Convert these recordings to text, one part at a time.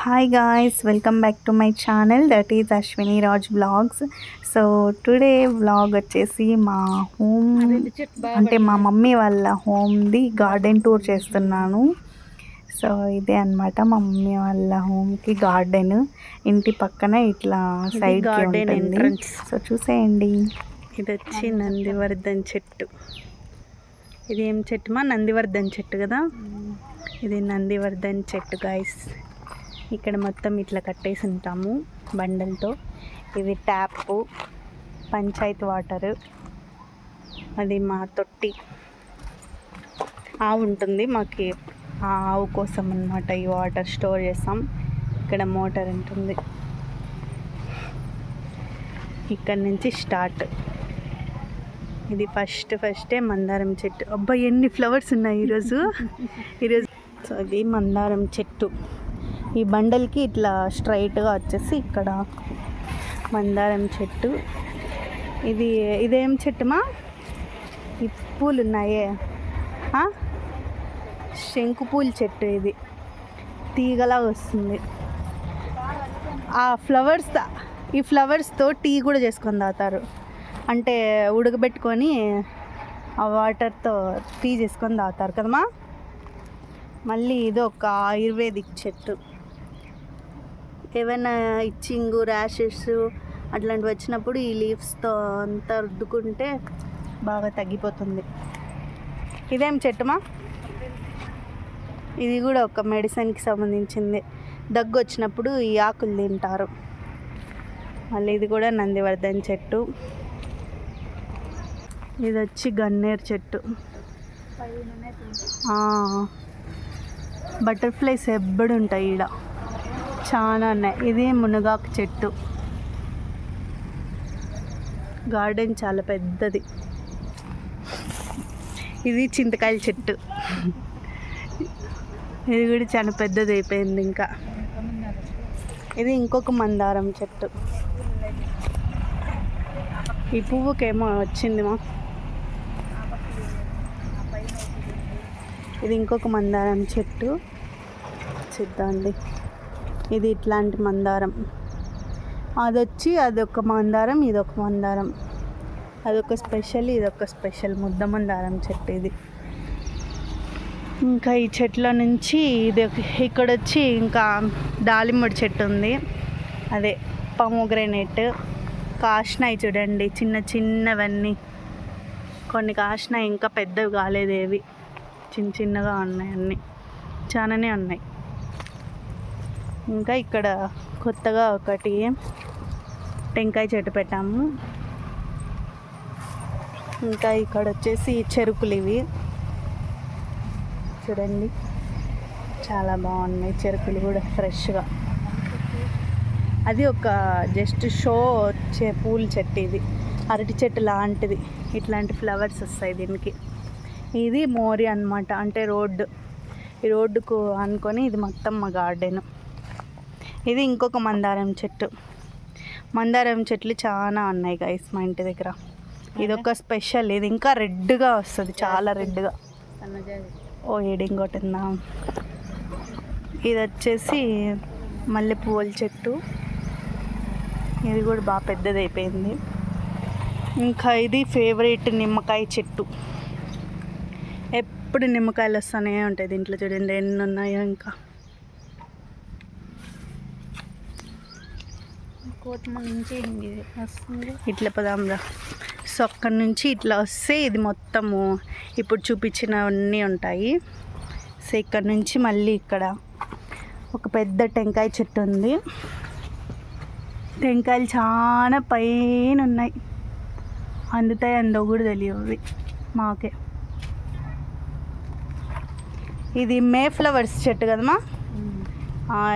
Hi guys, welcome back to my channel, that is Ashwini Raj Vlogs. So today vlog వచ్చేసి మా home అంటే మా mummy వాళ్ళ హోమ్ది garden tour చేస్తున్నాను. So ఇదే అన్నమాట మా మమ్మీ వాళ్ళ హోమ్కి గార్డెన్. ఇంటి పక్కన ఇట్లా సైడ్కి ఉంటుంది. సో చూసేయండి. ఇది వచ్చి నందివర్ధన్ చెట్టు. ఇది ఏం చెట్టు మా? నందివర్ధన్ చెట్టు కదా. ఇది నందివర్ధన్ చెట్టు గైస్. ఇక్కడ మొత్తం ఇట్లా కట్టేసి ఉంటాము బండలతో. ఇది ట్యాప్, పంచాయత్ వాటర్. అది మా తొట్టి. ఆవు ఉంటుంది మాకు, ఆ ఆవు కోసం అన్నమాట ఈ వాటర్ స్టోర్ చేస్తాం. ఇక్కడ మోటార్ ఉంటుంది. ఇక్కడ నుంచి స్టార్ట్. ఇది ఫస్టే మందారం చెట్టు. అబ్బా ఎన్ని ఫ్లవర్స్ ఉన్నాయి ఈరోజు. సో అది మందారం చెట్టు. ఈ బండల్కి ఇట్లా స్ట్రైట్గా వచ్చేసి ఇక్కడ మందారం చెట్టు. ఇదేం చెట్టుమా? ఈ పూలు ఉన్నాయే, శంకు పూల చెట్టు. ఇది తీగలా వస్తుంది. ఈ ఫ్లవర్స్తో టీ కూడా చేసుకొని తాగుతారు. అంటే ఉడకబెట్టుకొని ఆ వాటర్తో టీ చేసుకొని తాగుతారు కదమ్మా. మళ్ళీ ఇది ఒక ఆయుర్వేదిక్ చెట్టు. ఏమైనా ఇచ్చింగ్, ర్యాషెస్ అట్లాంటివి వచ్చినప్పుడు ఈ లీవ్స్తో అంతా రుద్దుకుంటే బాగా తగ్గిపోతుంది. ఇదేం చెట్టుమా? ఇది కూడా ఒక మెడిసిన్కి సంబంధించింది. దగ్గు వచ్చినప్పుడు ఈ ఆకులు తింటారు. మళ్ళీ ఇది కూడా నందివర్ధన్ చెట్టు. ఇది వచ్చి గన్నేరు చెట్టు. బటర్ఫ్లైస్ ఎప్పుడు ఉంటాయి ఈడ, చాలా ఉన్నాయి. ఇది మునగాకు చెట్టు. గార్డెన్ చాలా పెద్దది. ఇది చింతకాయల చెట్టు. ఇది కూడా చాలా పెద్దది అయిపోయింది. ఇంకా ఇది ఇంకొక మందారం చెట్టు. ఈ పువ్వుకేమో వచ్చింది మా. ఇది ఇంకొక మందారం చెట్టు. చూద్దాండి. ఇది ఇట్లాంటి మందారం. అదొక మందారం, ఇదొక మందారం. అదొక స్పెషల్, ఇదొక స్పెషల్. ముద్ద మందారం చెట్టు ఇది. ఇంకా ఈ చెట్ల నుంచి ఇది ఇక్కడ వచ్చి ఇంకా దాలింబడి చెట్టు ఉంది. అదే పొమోగ్రానేట్. కాసినాయి చూడండి, చిన్న చిన్నవన్నీ. కొన్ని కాసినాయి, ఇంకా పెద్దవి కాలేదు. ఏవి చిన్నగా ఉన్నాయి. అన్నీ చాలానే ఉన్నాయి. ఇంకా ఇక్కడ కొత్తగా ఒకటి టెంకాయ చెట్టు పెట్టాము. ఇంకా ఇక్కడ వచ్చేసి చెరుకులు. ఇవి చూడండి, చాలా బాగున్నాయి చెరుకులు కూడా ఫ్రెష్గా. అది ఒక జస్ట్ షో వచ్చే పూల చెట్టు. ఇది అరటి చెట్టు లాంటిది. ఇట్లాంటి ఫ్లవర్స్ వస్తాయి దీనికి. ఇది మోరి అన్నమాట, అంటే రోడ్డు. ఈ రోడ్డుకు అనుకొని ఇది మొత్తం మా గార్డెన్. ఇది ఇంకొక మందారం చెట్టు. మందారం చెట్లు చాలా ఉన్నాయి గైస్ మా ఇంటి దగ్గర. ఇదొక స్పెషల్. ఇది ఇంకా రెడ్గా వస్తుంది, చాలా రెడ్గా. ఇంకోటి ఉందా. ఇది వచ్చేసి మల్లెపూల చెట్టు. ఇది కూడా బాగా పెద్దది అయిపోయింది. ఇంకా ఇది ఫేవరెట్ నిమ్మకాయ చెట్టు. ఎప్పుడు నిమ్మకాయలు వస్తూనే ఉంటాయి దీంట్లో. చూడండి ఎన్ని ఉన్నాయో. ఇంకా ఇట్లా పదాంరా. సో అక్కడి నుంచి ఇట్లా వస్తే ఇది మొత్తము ఇప్పుడు చూపించినవన్నీ ఉంటాయి. సో ఇక్కడ నుంచి మళ్ళీ ఇక్కడ ఒక పెద్ద టెంకాయ చెట్టు ఉంది. టెంకాయలు చాలా పైన ఉన్నాయి. అందుతాయి అందో కూడా తెలియవు మాకే. ఇది మే ఫ్లవర్స్ చెట్టు కదమ్మా.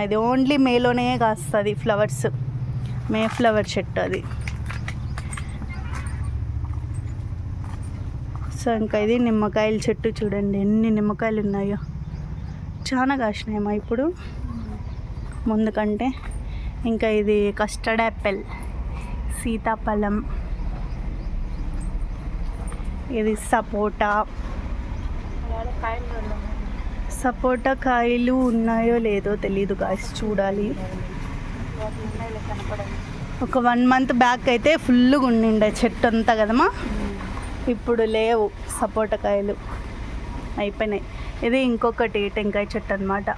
ఇది ఓన్లీ మేలోనే కాస్తుంది ఫ్లవర్స్. మే ఫ్లవర్ చెట్టు అది. సో ఇంకా ఇది నిమ్మకాయల చెట్టు. చూడండి ఎన్ని నిమ్మకాయలు ఉన్నాయో. చాలా కాసినాయమ్మా ఇప్పుడు ముందు కంటే. ఇంకా ఇది కస్టర్డ్ యాపిల్, సీతాఫలం. ఇది సపోటా. సపోటా కాయలు ఉన్నాయో లేదో తెలీదు గాయస్, చూడాలి. ఒక 1 month బ్యాక్ అయితే ఫుల్గా ఉండిండే చెట్టు అంతా కదమ్మా. ఇప్పుడు లేవు సపోటా కాయలు, అయిపోయినాయి. ఇది ఇంకొకటి టెంకాయ చెట్టు అనమాట.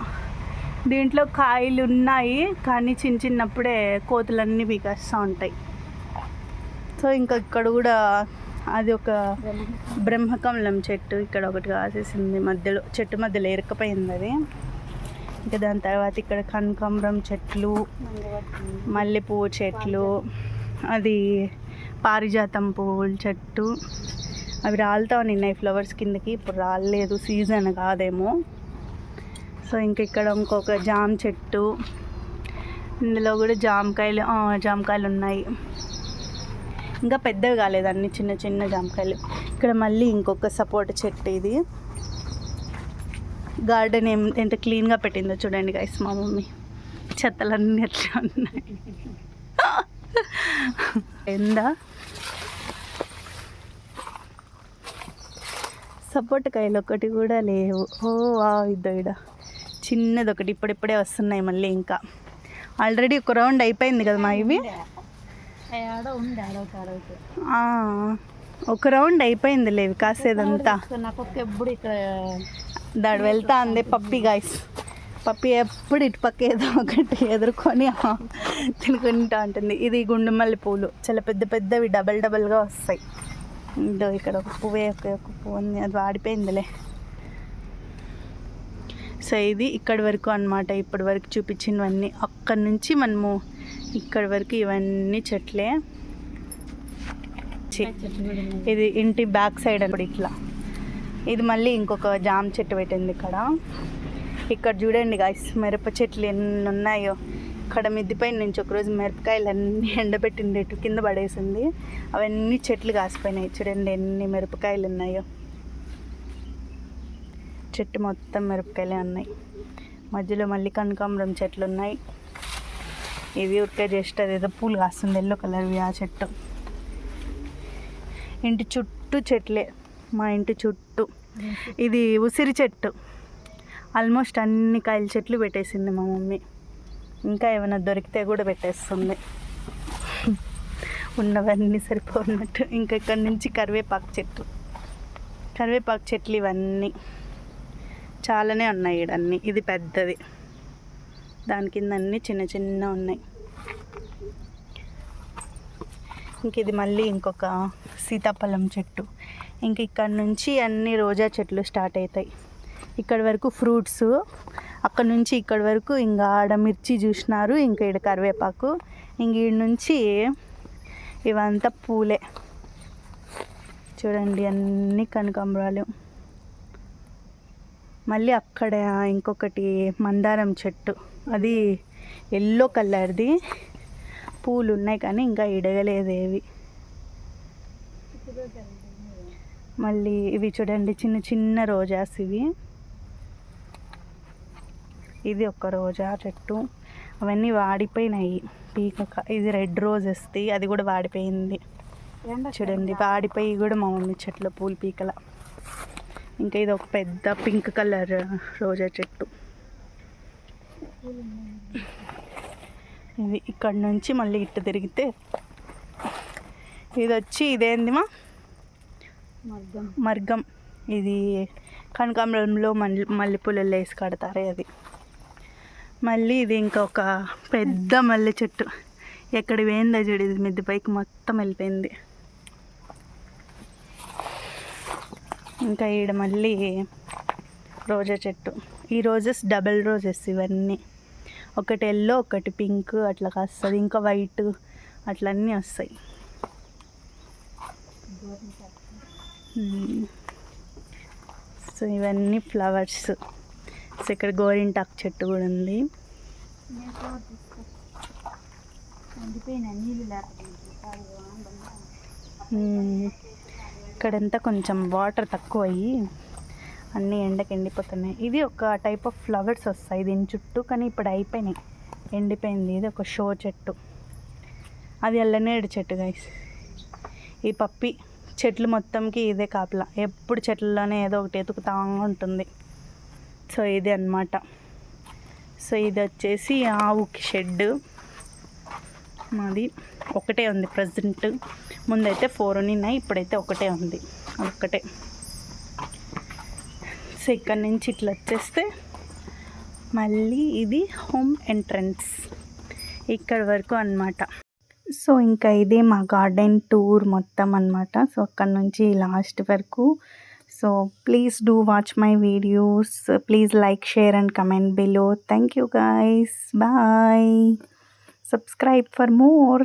దీంట్లో కాయలు ఉన్నాయి కానీ చిన్నప్పుడే కోతులన్నీ పీకేస్తూ ఉంటాయి. సో ఇంకా ఇక్కడ కూడా అది ఒక బ్రహ్మకమలం చెట్టు ఇక్కడ ఒకటి కాసేసింది, మధ్యలో చెట్టు మధ్యలో ఇరకపోయింది అది. ఇంకా దాని తర్వాత ఇక్కడ కనకాంబరం చెట్లు, మల్లెపువ్వు చెట్లు, అది పారిజాతం పువ్వుల చెట్టు. అవి రాలుతా ఉన్నాయి ఫ్లవర్స్ కిందకి, ఇప్పుడు రాలేదు, సీజన్ కాదేమో. సో ఇంక ఇక్కడ ఇంకొక జామ చెట్టు, ఇందులో కూడా జామకాయలు ఉన్నాయి. ఇంకా పెద్దవి కాలేదు, అన్ని చిన్న జామకాయలు. ఇక్కడ మళ్ళీ ఇంకొక సపోటా చెట్టు. ఇది గార్డెన్ ఎంత క్లీన్గా పెట్టిందో చూడండి గైస్ మా మమ్మీ. చెత్తలన్నీ ఎట్లా ఉన్నాయి ఎందా. సపోటా కాయలు ఒకటి కూడా లేవు. ఇద్దో చిన్నది ఒకటి ఇప్పుడిప్పుడే వస్తున్నాయి మళ్ళీ. ఇంకా ఆల్రెడీ ఒక రౌండ్ అయిపోయింది కదా మా ఇవి. ఒక రౌండ్ అయిపోయింది లేవి కాసేదంతా. ఎప్పుడు ఇక్కడ దాడు వెళ్తా అందే పప్పి గాయస్. పప్పి ఎప్పుడు ఇటు పక్క ఏదో ఒకటి ఎదుర్కొని తినుకుంటా ఉంటుంది. ఇది గుండు మల్లె పూలు, చాలా పెద్దవి డబల్గా వస్తాయి. ఇదో ఇక్కడ ఒక పువ్వు ఉంది, అది వాడిపోయిందిలే. సో ఇది ఇక్కడి వరకు అనమాట. ఇప్పటి వరకు చూపించినవన్నీ. అక్కడి నుంచి మనము ఇక్కడి వరకు ఇవన్నీ చెట్లే. ఇది ఇంటి బ్యాక్ సైడ్ అప్పుడు ఇట్లా. ఇది మళ్ళీ ఇంకొక జామ చెట్టు పెట్టింది ఇక్కడ చూడండి గాయస్, మిరప చెట్లు ఎన్ని ఉన్నాయో. ఇక్కడ మిద్దిపైన నుంచి ఒకరోజు మిరపకాయలు అన్నీ ఎండబెట్టిండేటు కింద పడేసింది, అవన్నీ చెట్లు కాసిపోయినాయి. చూడండి ఎన్ని మిరపకాయలు ఉన్నాయో. చెట్టు మొత్తం మిరపకాయలే ఉన్నాయి. మధ్యలో మళ్ళీ కనకాంబరం చెట్లు ఉన్నాయి. ఇది ఉరికే జస్ట్ అదేదో పూలు కాస్తుంది ఎల్లో కలర్వి ఆ చెట్టు. ఇంటి చుట్టూ చెట్లే, మా ఇంటి చుట్టూ. ఇది ఉసిరి చెట్టు. ఆల్మోస్ట్ అన్ని కాయల చెట్లు పెట్టేసింది మా మమ్మీ. ఇంకా ఏమైనా దొరికితే కూడా పెట్టేస్తుంది, ఉన్నవన్నీ సరిపోన్నట్టు. ఇంకా ఇక్కడ నుంచి కరివేపాకు చెట్లు ఇవన్నీ చాలానే ఉన్నాయి ఇవన్నీ. ఇది పెద్దది, దాని కింద అన్నీ చిన్న ఉన్నాయి. ఇంక ఇది మళ్ళీ ఇంకొక సీతాఫలం చెట్టు. ఇంక ఇక్కడ నుంచి అన్ని రోజా చెట్లు స్టార్ట్ అవుతాయి. ఇక్కడ వరకు ఫ్రూట్స్, అక్కడ నుంచి ఇక్కడ వరకు ఇంకా ఆడ మిర్చి చూసినారు, ఇంకా ఇక్కడ కరివేపాకు. ఇంక ఈడ నుంచి ఇవంతా పూలే. చూడండి అన్ని కనకాంబరాలు. మళ్ళీ అక్కడ ఇంకొకటి మందారం చెట్టు, అది ఎల్లో కలర్ది. పూలు ఉన్నాయి కానీ ఇంకా ఇడగలేదేవి. మళ్ళీ ఇవి చూడండి చిన్న రోజాస్ ఇవి. ఇది ఒక రోజా చెట్టు, అవన్నీ వాడిపోయినాయి పీకక. ఇది రెడ్ రోజెస్ది, అది కూడా వాడిపోయింది. చూడండి వాడిపోయి కూడా మా మమ్మీ చెట్లు పూలు పీకల. ఇంకా ఇది ఒక పెద్ద పింక్ కలర్ రోజా చెట్టు. ఇది ఇక్కడ నుంచి మళ్ళీ ఇటు తిరిగితే ఇది వచ్చి ఇదేందిమా మర్గం. ఇది కనకాంబరంలో మల్లెపూలలో వేసి కడతారే అది. మళ్ళీ ఇది ఇంకొక పెద్ద మల్లె చెట్టు. ఎక్కడ పోయిందో చూడు, ఇది మిద్ది పైకి మొత్తం వెళ్ళిపోయింది. ఇంకా ఈడ మళ్ళీ రోజా చెట్టు. ఈ రోజెస్ డబల్ రోజెస్ ఇవన్నీ. ఒకటి ఎల్లో ఒకటి పింక్ అట్లా కాస్తుంది, ఇంకా వైట్ అట్లన్నీ వస్తాయి. సో ఇవన్నీ ఫ్లవర్స్. సో ఇక్కడ గోరింటాకు చెట్టు కూడా ఉంది. ఇక్కడంతా కొంచెం వాటర్ తక్కువ అయ్యి అన్నీ ఎండకి ఎండిపోతున్నాయి. ఇది ఒక టైప్ ఆఫ్ ఫ్లవర్స్ వస్తాయి దీని చుట్టూ, కానీ ఇప్పుడు అయిపోయినాయి, ఎండిపోయింది. ఇది ఒక షో చెట్టు, అది ఎల్లనేడు చెట్టు గైస్. ఈ పప్పి చెట్లు మొత్తంకి ఇదే కాపలా, ఎప్పుడు చెట్లలోనే ఏదో ఒకటి ఎతుకుతా ఉంటుంది. సో ఇది అన్నమాట. సో ఇది వచ్చేసి ఆవుకి షెడ్ మాది. ఒకటే ఉంది ప్రజెంట్. ముందైతే 4 ఉన్నాయి, ఇప్పుడైతే ఒకటే ఉంది. ఒక్కటే. సో ఇక్కడ నుంచి ఇట్లా వచ్చేస్తే మళ్ళీ ఇది హోమ్ ఎంట్రన్స్ ఇక్కడ వరకు అన్నమాట. సో ఇంకా ఇదే మా గార్డెన్ టూర్ మొత్తం అన్నమాట. సో అక్కడ నుంచి లాస్ట్ వరకు. So please do watch my videos. Please like, share and comment below. Thank you guys. Bye. Subscribe for more.